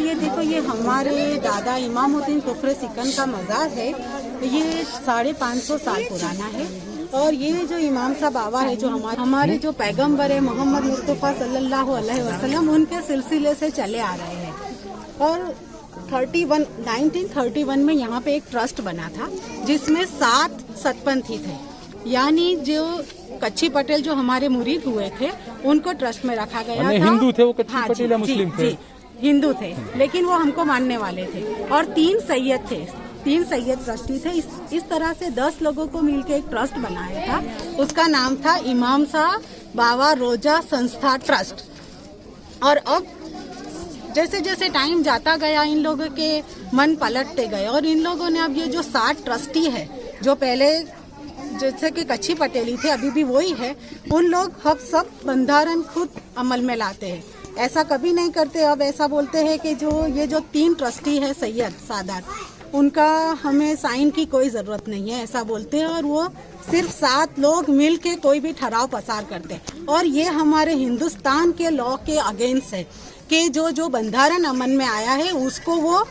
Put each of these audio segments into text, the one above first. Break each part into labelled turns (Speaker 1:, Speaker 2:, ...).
Speaker 1: ये देखो, ये हमारे दादा इमामुद्दीन कुफर सिकन का मज़ार है। ये 550 साल पुराना है। और ये जो इमाम साहब बाबा है, जो हमारे जो पैगंबर है मोहम्मद मुस्तफ़ा सल्लल्लाहु अलैहि वसल्लम, उनके सिलसिले से चले आ रहे हैं। और 1931 में यहाँ पे एक ट्रस्ट बना था जिसमें 7 सतपंथी थे, यानी जो कच्छी पटेल जो हमारे मुरीद हुए थे उनको ट्रस्ट में रखा गया था।
Speaker 2: हिंदू थे वो कच्छी पटेल या मुस्लिम थे?
Speaker 1: हिंदू थे, लेकिन वो हमको मानने वाले थे। और 3 सैयद थे, 3 सैयद ट्रस्टी थे। इस तरह से 10 लोगों को मिलकर एक ट्रस्ट बनाया था। उसका नाम था इमाम साहब बाबा रोजा संस्था ट्रस्ट। और अब जैसे जैसे टाइम जाता गया, इन लोगों के मन पलटते गए और इन लोगों ने अब ये जो 7 ट्रस्टी है, जो पहले जैसे कि कच्छी पटेली थे, अभी भी वही है, उन लोग अब सब बंधारण खुद अमल में लाते हैं। ऐसा कभी नहीं करते। अब ऐसा बोलते हैं कि ये जो 3 ट्रस्टी है सैयद सादात, उनका हमें साइन की कोई ज़रूरत नहीं है, ऐसा बोलते हैं। और वो सिर्फ 7 लोग मिल के कोई भी ठहराव पसार करते हैं। और ये हमारे हिंदुस्तान के लॉ के अगेंस्ट है कि जो बंधारण अमन में आया है उसको वो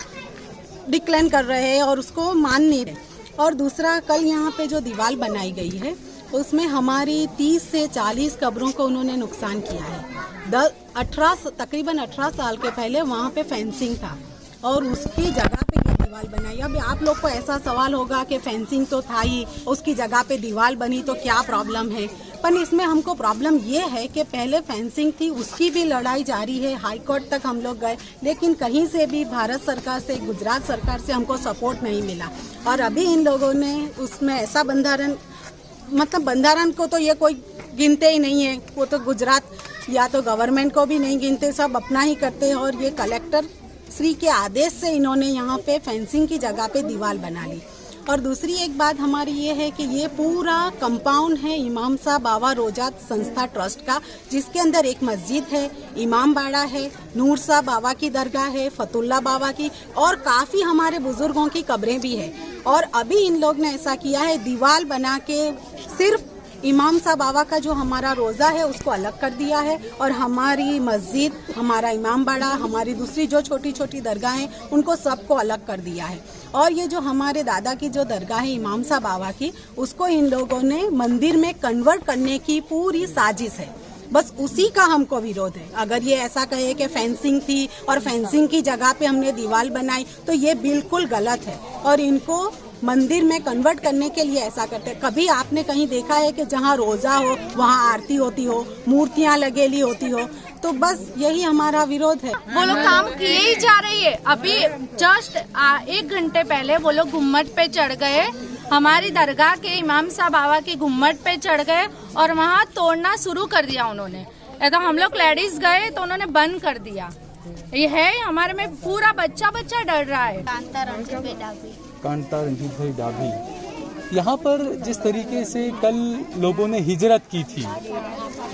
Speaker 1: डिक्लेन कर रहे हैं और उसको मान नहीं रहे। और दूसरा, कल यहाँ पे जो दीवार बनाई गई है उसमें हमारी 30 से 40 कब्रों को उन्होंने नुकसान किया है। तकरीबन 18 साल के पहले वहाँ पे फेंसिंग था और उसकी जगह पे ये दीवार बनाई। अब आप लोग को ऐसा सवाल होगा कि फेंसिंग तो था ही, उसकी जगह पे दीवार बनी तो क्या प्रॉब्लम है। पर इसमें हमको प्रॉब्लम ये है कि पहले फेंसिंग थी, उसकी भी लड़ाई जारी है। हाई कोर्ट तक हम लोग गए, लेकिन कहीं से भी भारत सरकार से, गुजरात सरकार से हमको सपोर्ट नहीं मिला। और अभी इन लोगों ने उसमें ऐसा बंधारण को तो ये कोई गिनते ही नहीं है। वो तो गुजरात या तो गवर्नमेंट को भी नहीं गिनते, सब अपना ही करते हैं। और ये कलेक्टर श्री के आदेश से इन्होंने यहाँ पे फेंसिंग की जगह पे दीवार बना ली। और दूसरी एक बात हमारी ये है कि ये पूरा कंपाउंड है इमाम साहब बाबा रोजा संस्था ट्रस्ट का, जिसके अंदर एक मस्जिद है, इमाम बाड़ा है, नूर साहब बाबा की दरगाह है, फतुल्ला बाबा की, और काफ़ी हमारे बुजुर्गों की कब्रें भी है। और अभी इन लोग ने ऐसा किया है, दीवार बना के सिर्फ इमाम साहब बाबा का जो हमारा रोज़ा है उसको अलग कर दिया है। और हमारी मस्जिद, हमारा इमाम बाड़ा, हमारी दूसरी जो छोटी छोटी दरगाहें, उनको सबको अलग कर दिया है। और ये जो हमारे दादा की जो दरगाह है इमाम साहब बाबा की, उसको इन लोगों ने मंदिर में कन्वर्ट करने की पूरी साजिश है। बस उसी का हमको विरोध है। अगर ये ऐसा कहे कि फेंसिंग थी और फेंसिंग की जगह पे हमने दीवार बनाई, तो ये बिल्कुल गलत है। और इनको मंदिर में कन्वर्ट करने के लिए ऐसा करते हैं। कभी आपने कहीं देखा है कि जहाँ रोज़ा हो वहाँ आरती होती हो, मूर्तियाँ लगेली होती हो? तो बस यही हमारा विरोध है।
Speaker 3: वो लोग काम किए ही जा रही है। अभी जस्ट 1 घंटे पहले वो लोग गुम्मट पे चढ़ गए, हमारी दरगाह के इमाम साहब बाबा की गुम्मट पे चढ़ गए और वहाँ तोड़ना शुरू कर दिया उन्होंने। तो हम लोग लेडीज गए तो उन्होंने बंद कर दिया। ये है हमारे में पूरा बच्चा डर रहा है।
Speaker 2: कांता रंजीत भाई डाभी, यहाँ पर जिस तरीके से कल लोगों ने हिजरत की थी,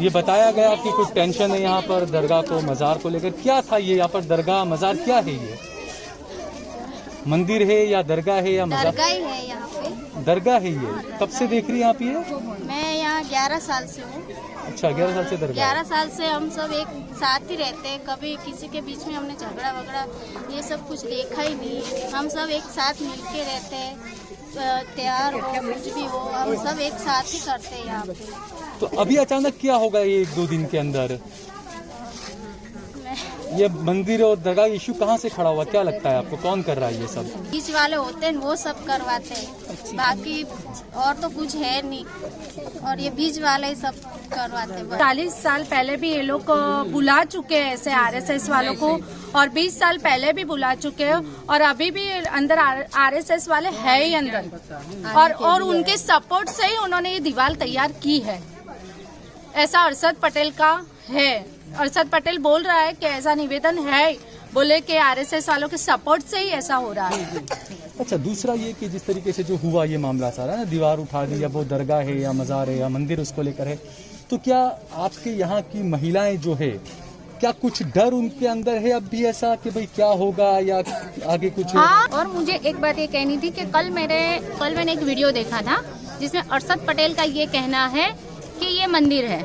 Speaker 2: ये बताया गया कि कुछ टेंशन है यहाँ पर दरगाह को, मज़ार को लेकर। क्या था ये यहाँ पर? दरगाह मज़ार क्या है? ये मंदिर है या दरगाह है या मज़ार?
Speaker 4: दरगाह ही है यहाँ पे।
Speaker 2: दरगाह है ये। कब से देख रही हैं आप ये?
Speaker 4: मैं यहाँ 11 साल से हूँ।
Speaker 2: अच्छा, 11 साल से दरगाह।
Speaker 4: 11 साल से हम सब एक साथ ही रहते हैं। कभी किसी के बीच में हमने झगड़ा वगड़ा ये सब कुछ देखा ही नहीं। हम सब एक साथ मिलके रहते हैं। त्योहार हो, कुछ भी हो, हम सब एक साथ ही करते हैं यहाँ पे।
Speaker 2: तो अभी अचानक क्या होगा ये 1-2 दिन के अंदर? ये मंदिर और दरगाह इशू कहाँ से खड़ा हुआ? क्या लगता है आपको, कौन कर रहा है ये सब?
Speaker 4: बीच वाले होते हैं वो सब करवाते हैं, बाकी और तो कुछ है नहीं। और ये बीच वाले ही सब करवाते हैं।
Speaker 3: 40 साल पहले भी ये लोग बुला चुके हैं ऐसे RSS वालों को, और 20 साल पहले भी बुला चुके हैं, और अभी भी अंदर RSS वाले है ही अंदर। और उनके सपोर्ट से ही उन्होंने ये दीवार तैयार की है। ऐसा अरशद पटेल का है। अरशद पटेल बोल रहा है कि ऐसा निवेदन है, बोले कि RSS वालों के सपोर्ट से ही ऐसा हो रहा है।
Speaker 2: अच्छा, दूसरा ये कि जिस तरीके से जो हुआ ये मामला सारा ना, दीवार उठा दी, या वो दरगाह है या मज़ार है या मंदिर उसको लेकर है, तो क्या आपके यहाँ की महिलाएं जो है, क्या कुछ डर उनके अंदर है अब भी ऐसा कि भाई क्या होगा या आगे कुछ?
Speaker 5: हाँ, और मुझे एक बात ये कहनी थी कि कल मैंने एक वीडियो देखा था जिसमें अरशद पटेल का ये कहना है कि ये मंदिर है।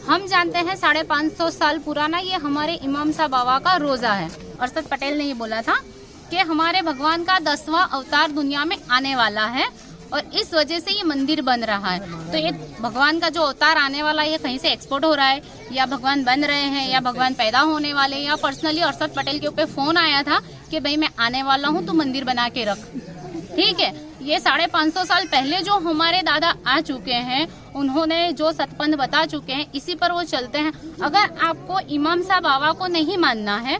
Speaker 5: हम जानते हैं 550 साल पुराना ये हमारे इमाम साहब बाबा का रोजा है। अरशद पटेल ने ये बोला था कि हमारे भगवान का 10वां अवतार दुनिया में आने वाला है और इस वजह से ये मंदिर बन रहा है। तो ये भगवान का जो अवतार आने वाला है ये कहीं से एक्सपोर्ट हो रहा है या भगवान बन रहे हैं या भगवान पैदा होने वाले हैं, या पर्सनली अरशद पटेल के ऊपर फोन आया था कि भाई मैं आने वाला हूँ तो मंदिर बना के रख। ठीक है, ये 550 साल पहले जो हमारे दादा आ चुके हैं, उन्होंने जो सतपंथ बता चुके हैं, इसी पर वो चलते हैं। अगर आपको इमाम साहब बाबा को नहीं मानना है,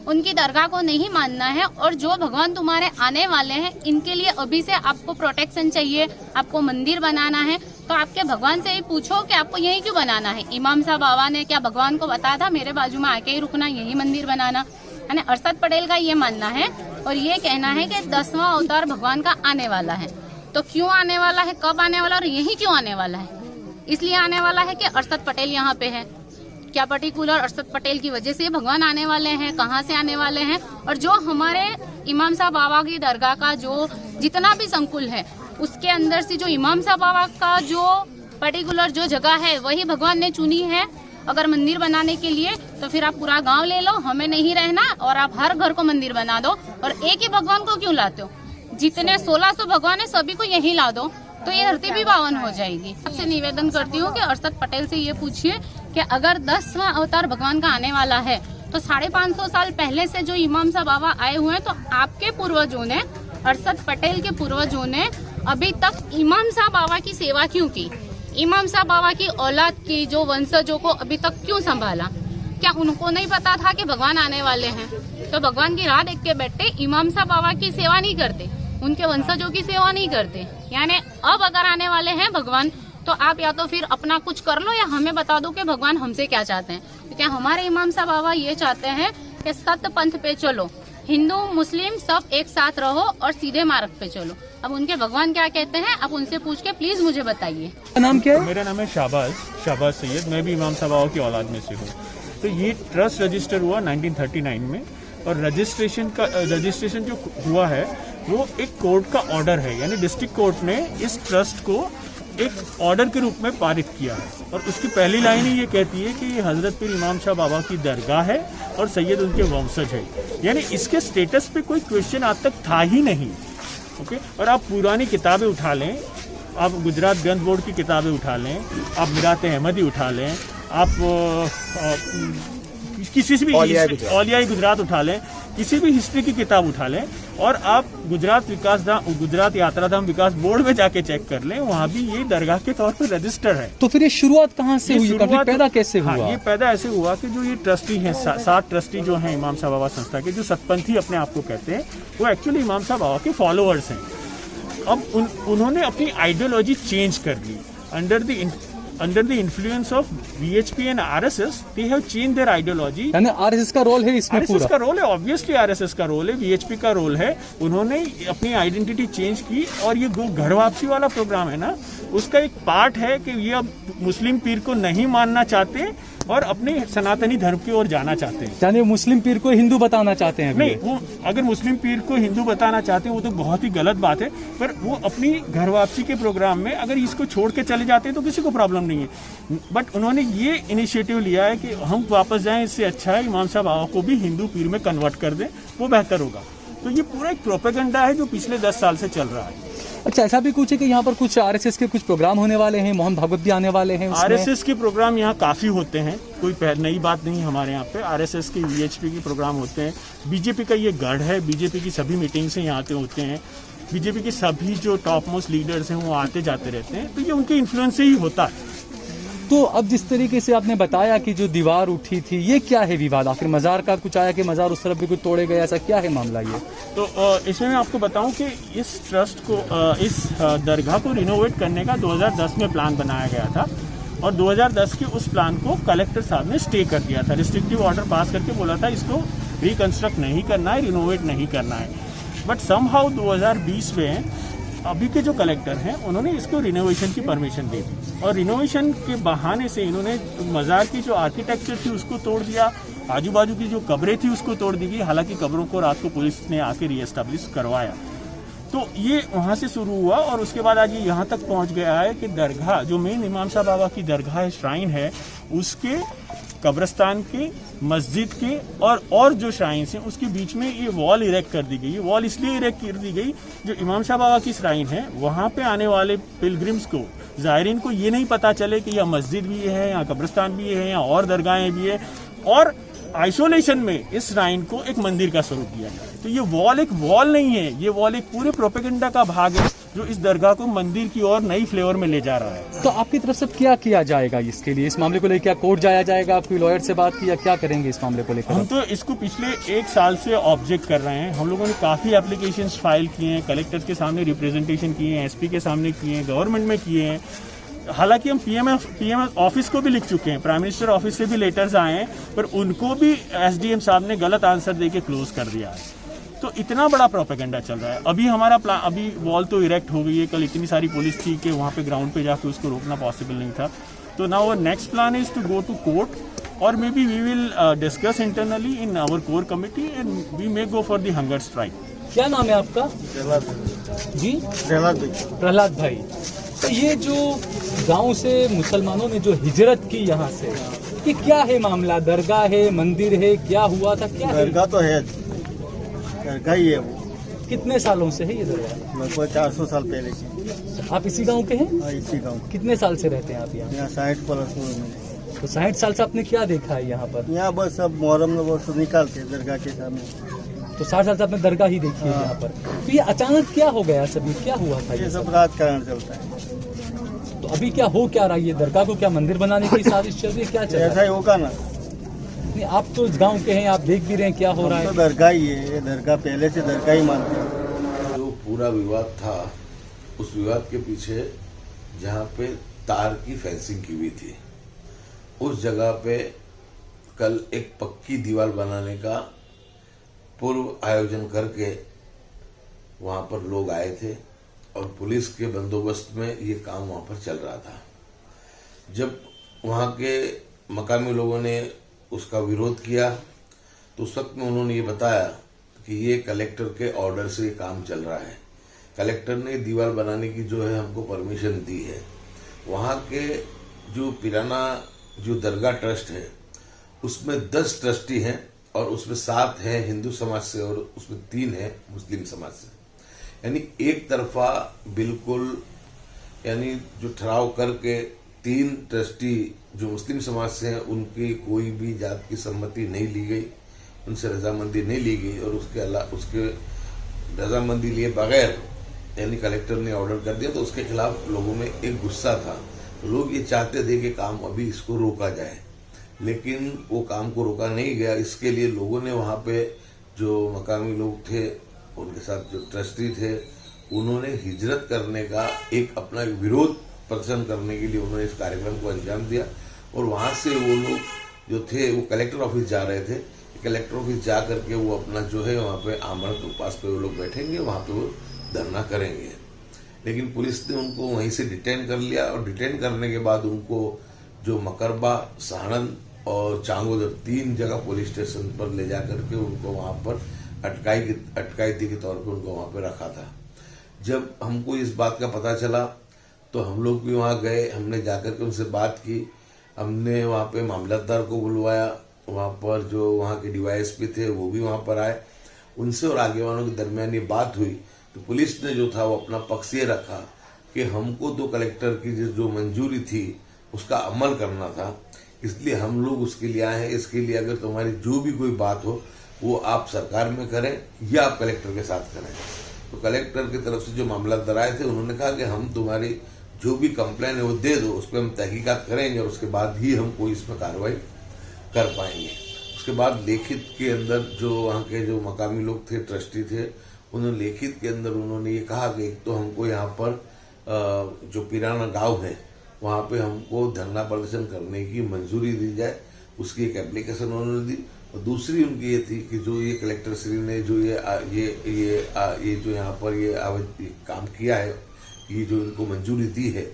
Speaker 5: उनकी दरगाह को नहीं मानना है, और जो भगवान तुम्हारे आने वाले हैं इनके लिए अभी से आपको प्रोटेक्शन चाहिए, आपको मंदिर बनाना है, तो आपके भगवान से ही पूछो कि आपको यही क्यों बनाना है। इमाम साहब बाबा ने क्या भगवान को बताया था मेरे बाजू में आके ही रुकना, यही मंदिर बनाना है। अरशद पटेल का ये मानना है और ये कहना है कि 10वां अवतार भगवान का आने वाला है। तो क्यों आने वाला है, कब आने वाला और यही क्यों आने वाला है? इसलिए आने वाला है कि अरशद पटेल यहाँ पे है। क्या पर्टिकुलर अरशद पटेल की वजह से भगवान आने वाले हैं, कहाँ से आने वाले हैं? और जो हमारे इमाम साहब बाबा की दरगाह का जो जितना भी संकुल है, उसके अंदर से जो इमाम साहब बाबा का जो पर्टिकुलर जो जगह है वही भगवान ने चुनी है। अगर मंदिर बनाने के लिए तो फिर आप पूरा गांव ले लो, हमें नहीं रहना, और आप हर घर को मंदिर बना दो। और एक ही भगवान को क्यों लाते हो? जितने 1600 भगवान है सभी को यही ला दो, तो ये धरती भी पावन हो जाएगी। आपसे निवेदन करती हूँ कि अरशद पटेल से ये पूछिए कि अगर 10वां अवतार भगवान का आने वाला है तो 550 साल पहले से जो इमाम साहब बाबा आए हुए हैं, तो आपके पूर्वजों ने, अरशद पटेल के पूर्वजों ने अभी तक इमाम साहब बाबा की सेवा क्यों की? इमाम साहब बाबा की औलाद की जो वंशजों को अभी तक क्यों संभाला? क्या उनको नहीं पता था कि भगवान आने वाले हैं? तो भगवान की राह देख के बैठे इमाम साहब बाबा की सेवा नहीं करते, उनके वंशजों की सेवा नहीं करते। यानी अब अगर आने वाले हैं भगवान, तो आप या तो फिर अपना कुछ कर लो या हमें बता दो कि भगवान हमसे क्या चाहते हैं। तो क्या हमारे इमाम साहब बाबा ये चाहते हैं कि सत्य पंथ पे चलो, हिंदू मुस्लिम सब एक साथ रहो और सीधे मार्ग पे चलो। अब उनके भगवान क्या कहते हैं आप उनसे पूछ के प्लीज मुझे बताइए।
Speaker 2: नाम क्या है?
Speaker 6: मेरा नाम है शाहबाज सैयद। मैं भी इमाम साहब बाबा की औलाद में से हूँ। तो ये ट्रस्ट रजिस्टर हुआ 1939 में, और रजिस्ट्रेशन जो हुआ है वो एक कोर्ट का ऑर्डर है, यानी डिस्ट्रिक्ट कोर्ट ने इस ट्रस्ट को एक ऑर्डर के रूप में पारित किया है। और उसकी पहली लाइन ही ये कहती है कि ये हजरत पीर इमाम शाह बाबा की दरगाह है और सैयद उनके वंशज है। यानी इसके स्टेटस पे कोई क्वेश्चन आज तक था ही नहीं। ओके, और आप पुरानी किताबें उठा लें, आप गुजरात ग्रंथ बोर्ड की किताबें उठा लें, आप मिरात अहमदी उठा लें, आप किसी से भी औलियाई गुजरात उठा लें, किसी भी हिस्ट्री की किताब उठा लें, और आप गुजरात यात्राधाम विकास बोर्ड में जाके चेक कर लें, वहाँ भी ये दरगाह के तौर पर रजिस्टर है।
Speaker 2: तो फिर ये शुरुआत कहाँ से हुई, पैदा कैसे हुआ?
Speaker 6: हाँ, ये पैदा ऐसे हुआ कि जो ये ट्रस्टी हैं, 7 ट्रस्टी जो हैं इमाम साहब बाबा संस्था के, जो सतपंथी अपने आप को कहते हैं, वो एक्चुअली इमाम साहब बाबा के फॉलोअर्स हैं। अब उन्होंने अपनी आइडियोलॉजी चेंज कर ली under the influence of VHP and RSS, they have changed their ideology.
Speaker 2: यानी RSS का रोल है इसमें पूरा?
Speaker 6: RSS का रोल है, ऑब्वियसली RSS का रोल है, VHP का रोल है। उन्होंने अपनी आइडेंटिटी चेंज की, और ये घर वापसी वाला प्रोग्राम है ना, उसका एक पार्ट है कि ये अब मुस्लिम पीर को नहीं मानना चाहते और अपने सनातनी धर्म की ओर जाना चाहते हैं।
Speaker 2: यानी मुस्लिम पीर को हिंदू बताना चाहते हैं?
Speaker 6: नहीं, वो अगर मुस्लिम पीर को हिंदू बताना चाहते हैं वो तो बहुत ही गलत बात है, पर वो अपनी घर वापसी के प्रोग्राम में अगर इसको छोड़ के चले जाते हैं तो किसी को प्रॉब्लम नहीं है। बट उन्होंने ये इनिशिएटिव लिया है कि हम वापस जाएं, इससे अच्छा है इमाम साहब बाबा को भी हिंदू पीर में कन्वर्ट कर दें, वो बेहतर होगा। तो ये पूरा एक प्रोपेगेंडा है जो पिछले 10 साल से चल रहा है।
Speaker 2: अच्छा, ऐसा भी कुछ है कि यहाँ पर कुछ RSS के कुछ प्रोग्राम होने वाले हैं, मोहन भागवत भी आने वाले हैं?
Speaker 6: RSS के प्रोग्राम यहाँ काफ़ी होते हैं, कोई नई बात नहीं हमारे यहाँ पे। RSS के VHP के प्रोग्राम होते हैं, बीजेपी का ये गढ़ है, बीजेपी की सभी मीटिंग्स यहाँ आते होते हैं, बीजेपी के सभी जो टॉप मोस्ट लीडर्स हैं वो आते जाते रहते हैं, तो ये उनके इन्फ्लुएंस से ही होता है।
Speaker 2: तो अब जिस तरीके से आपने बताया कि जो दीवार उठी थी, ये क्या है विवाद? आखिर मजार का कुछ आया कि मजार उस तरफ भी कुछ तोड़े गए, ऐसा क्या है मामला ये?
Speaker 6: तो इसमें मैं आपको बताऊं कि इस ट्रस्ट को, इस दरगाह को रिनोवेट करने का 2010 में प्लान बनाया गया था, और 2010 के उस प्लान को कलेक्टर साहब ने स्टे कर दिया था, रिस्ट्रिक्टिव ऑर्डर पास करके बोला था इसको रिकंस्ट्रक्ट नहीं करना है, रिनोवेट नहीं करना है। बट समहाउ 2020 में अभी के जो कलेक्टर हैं उन्होंने इसको रिनोवेशन की परमिशन दे दी, और रिनोवेशन के बहाने से इन्होंने मज़ार की जो आर्किटेक्चर थी उसको तोड़ दिया, आजू बाजू की जो कब्रें थी उसको तोड़ दी गई। हालांकि कब्रों को रात को पुलिस ने आके रीएस्टैब्लिश करवाया। तो ये वहाँ से शुरू हुआ और उसके बाद आज ये यहाँ तक पहुँच गया है कि दरगाह जो मेन इमाम साहब बाबा की दरगाह है, श्राइन है, उसके कब्रिस्तान के, मस्जिद के और जो श्राइन हैं उसके बीच में ये वॉल इरेक्ट कर दी गई। ये वॉल इसलिए इरेक्ट कर दी गई, जो इमाम साहब बाबा की श्राइन है वहाँ पे आने वाले पिलग्रिम्स को, ज़ायरीन को ये नहीं पता चले कि यह मस्जिद भी है, यहाँ कब्रिस्तान भी है, यहाँ और दरगाहें भी है, और आइसोलेशन में इस श्राइन को एक मंदिर का स्वरूप दिया गया है। तो ये वॉल एक वॉल नहीं है, ये वॉल एक पूरे प्रोपेगेंडा का भाग है जो इस दरगाह को मंदिर की ओर नई फ्लेवर में ले जा रहा है।
Speaker 2: तो आपकी तरफ से क्या किया जाएगा इसके लिए? इस मामले को लेकर क्या कोर्ट जाया जाएगा? कोई लॉयर से बात की या क्या करेंगे इस मामले को लेकर?
Speaker 6: हम तो इसको पिछले 1 साल से ऑब्जेक्ट कर रहे हैं। हम लोगों ने काफ़ी एप्लीकेशंस फाइल किए हैं, कलेक्टर्स के सामने रिप्रेजेंटेशन किए हैं, एसपी के सामने किए हैं, गवर्नमेंट में किए हैं। हालांकि हम पीएम ऑफिस को भी लिख चुके हैं, प्राइम मिनिस्टर ऑफिस से भी लेटर्स आए हैं, पर उनको भी एसडीएम साहब ने गलत आंसर देके क्लोज कर दिया है। तो इतना बड़ा प्रोपेगेंडा चल रहा है। अभी हमारा प्लान, अभी वॉल तो इरेक्ट हो गई है, कल इतनी सारी पुलिस थी कि वहाँ पे ग्राउंड पे जाके उसको रोकना पॉसिबल नहीं था। तो now our next plan is to go to court और maybe we will discuss internally in our core committee and we may go for the hunger strike.
Speaker 2: क्या नाम है आपका? जी, प्रहलाद भाई। तो ये जो गांव से मुसलमानों ने जो हिजरत की यहाँ से, ये क्या है मामला? दरगाह है, मंदिर है, क्या हुआ था? क्या है?
Speaker 7: दरगाह तो है, दरगाह ही है वो।
Speaker 2: कितने सालों से है ये दरगाह?
Speaker 7: लगभग 400 साल पहले की।
Speaker 2: आप इसी गांव के हैं?
Speaker 7: हाँ, इसी गांव।
Speaker 2: कितने साल से रहते हैं आप यहाँ?
Speaker 7: यहाँ 60 प्लस में।
Speaker 2: तो 60 साल से आपने क्या देखा है यहाँ पर?
Speaker 7: यहाँ बस सब मुहर्रम लोग तो निकालते हैं दरगाह के सामने।
Speaker 2: तो 60 साल से आपने दरगाह ही देखी है यहाँ पर। तो ये अचानक क्या हो गया सब? ये क्या हुआ था?
Speaker 7: ये सब राजकारण चलता है।
Speaker 2: तो अभी क्या हो क्या रहा है? ये दरगाह को क्या मंदिर बनाने की साजिश चल रही है? क्या चल रहा है?
Speaker 7: ऐसा ही होगा ना।
Speaker 2: नहीं, आप तो इस गांव के हैं, आप देख भी रहे हैं क्या हो रहा है।
Speaker 7: तो दरगाह ही है, ये दरगाह पहले से दरगाह ही मानते हैं।
Speaker 8: जो पूरा विवाद था, उस विवाद के पीछे जहाँ पे तार की फेंसिंग की हुई थी, उस जगह पे कल एक पक्की दीवार बनाने का पूर्व आयोजन करके वहाँ पर लोग आए थे और पुलिस के बंदोबस्त में ये काम वहाँ पर चल रहा था। जब वहाँ के मकामी लोगों ने उसका विरोध किया तो उस वक्त में उन्होंने ये बताया कि ये कलेक्टर के ऑर्डर से ये काम चल रहा है। कलेक्टर ने दीवार बनाने की जो है हमको परमिशन दी है। वहाँ के जो पिराना जो दरगाह ट्रस्ट है उसमें 10 ट्रस्टी हैं और उसमें 7 हैं हिंदू समाज से और उसमें 3 हैं मुस्लिम समाज से। यानी एक तरफा बिल्कुल, यानी जो ठहराव करके 3 ट्रस्टी जो मुस्लिम समाज से हैं उनकी कोई भी जात की सम्मति नहीं ली गई, उनसे रजामंदी नहीं ली गई और उसके रजामंदी लिए बगैर यानी कलेक्टर ने ऑर्डर कर दिया। तो उसके खिलाफ लोगों में एक गुस्सा था। तो लोग ये चाहते थे कि काम अभी इसको रोका जाए, लेकिन वो काम को रोका नहीं गया। इसके लिए लोगों ने वहाँ पे जो मकामी लोग थे, उनके साथ जो ट्रस्टी थे, उन्होंने हिजरत करने का एक अपना विरोध प्रदर्शन करने के लिए उन्होंने इस कार्यक्रम को अंजाम दिया। और वहाँ से वो लोग जो थे वो कलेक्टर ऑफिस जा रहे थे। कलेक्टर ऑफिस जा करके वो अपना जो है वहाँ पे आमरण उपास पे वो लोग बैठेंगे, वहाँ पे वो धरना करेंगे। लेकिन पुलिस ने उनको वहीं से डिटेन कर लिया और डिटेन करने के बाद उनको जो मकरबा, साणंद और चांगोदर 3 जगह पुलिस स्टेशन पर ले जा करके उनको वहाँ पर अटकायती के तौर पे उनको वहाँ पे रखा था। जब हमको इस बात का पता चला तो हम लोग भी वहाँ गए, हमने जाकर के उनसे बात की। हमने वहाँ पे मामलतदार को बुलवाया, वहाँ पर जो वहाँ के डीवाईएसपी थे वो भी वहाँ पर आए। उनसे और आगे वालों के दरमियान ये बात हुई तो पुलिस ने जो था वो अपना पक्ष ये रखा कि हमको तो कलेक्टर की जो मंजूरी थी उसका अमल करना था, इसलिए हम लोग उसके लिए आए हैं। इसके लिए अगर तुम्हारी जो भी कोई बात हो वो आप सरकार में करें या आप कलेक्टर के साथ करें। तो कलेक्टर की तरफ से जो मामलतदार आए थे उन्होंने कहा कि हम तुम्हारी जो भी कंप्लेन है वो दे दो, उस पर हम तहकीकात करेंगे और उसके बाद ही हम कोई इसमें कार्रवाई कर पाएंगे। उसके बाद लेखित के अंदर जो वहाँ के जो मकामी लोग थे, ट्रस्टी थे, उन्होंने लेखित के अंदर उन्होंने ये कहा कि एक तो हमको यहाँ पर जो पिराना गांव है वहाँ पे हमको धरना प्रदर्शन करने की मंजूरी दी जाए, उसकी एक एप्लीकेशन उन्होंने दी। और दूसरी उनकी ये थी कि जो ये कलेक्टर श्री ने जो ये जो यहाँ पर ये काम किया है, ये जो इनको मंजूरी दी है,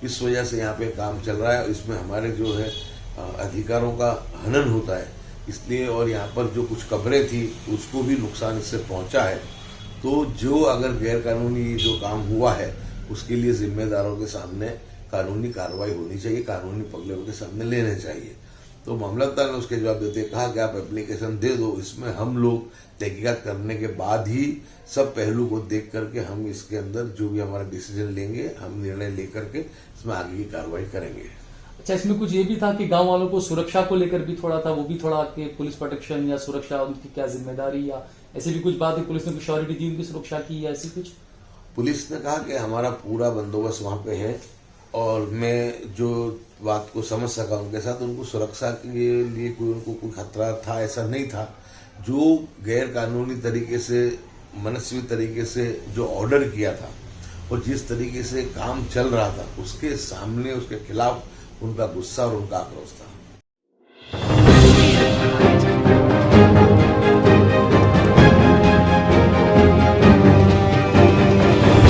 Speaker 8: इस वजह से यहाँ पे काम चल रहा है। इसमें हमारे जो है अधिकारों का हनन होता है, इसलिए और यहाँ पर जो कुछ कब्रें थी उसको भी नुकसान इससे पहुँचा है। तो जो अगर गैर कानूनी जो काम हुआ है उसके लिए जिम्मेदारों के सामने कानूनी कार्रवाई होनी चाहिए, कानूनी पगले उनके सामने लेने चाहिए। तो मामलतदार ने उसके जवाब देते कहा कि आप एप्लीकेशन दे दो, इसमें हम लोग तहकीकात करने के बाद ही सब पहलू को देख करके हम इसके अंदर जो भी हमारा डिसीजन लेंगे, हम निर्णय लेकर के इसमें आगे की कार्रवाई करेंगे।
Speaker 2: अच्छा, इसमें कुछ ये भी था कि गांव वालों को सुरक्षा को लेकर भी थोड़ा था, वो भी थोड़ा कि पुलिस प्रोटेक्शन या सुरक्षा उनकी क्या जिम्मेदारी, या ऐसी भी कुछ बात है, पुलिस ने कुछ श्योरिटी दी उनकी सुरक्षा की या ऐसी कुछ?
Speaker 8: पुलिस ने कहा कि हमारा पूरा बंदोबस्त वहां पे है और मैं जो बात को समझ सका उनके साथ, उनको सुरक्षा के लिए उनको कोई खतरा था ऐसा नहीं था। जो गैर कानूनी तरीके से, मनस्वी तरीके से जो ऑर्डर किया था और जिस तरीके से काम चल रहा था उसके सामने, उसके खिलाफ उनका गुस्सा और उनका आक्रोश था।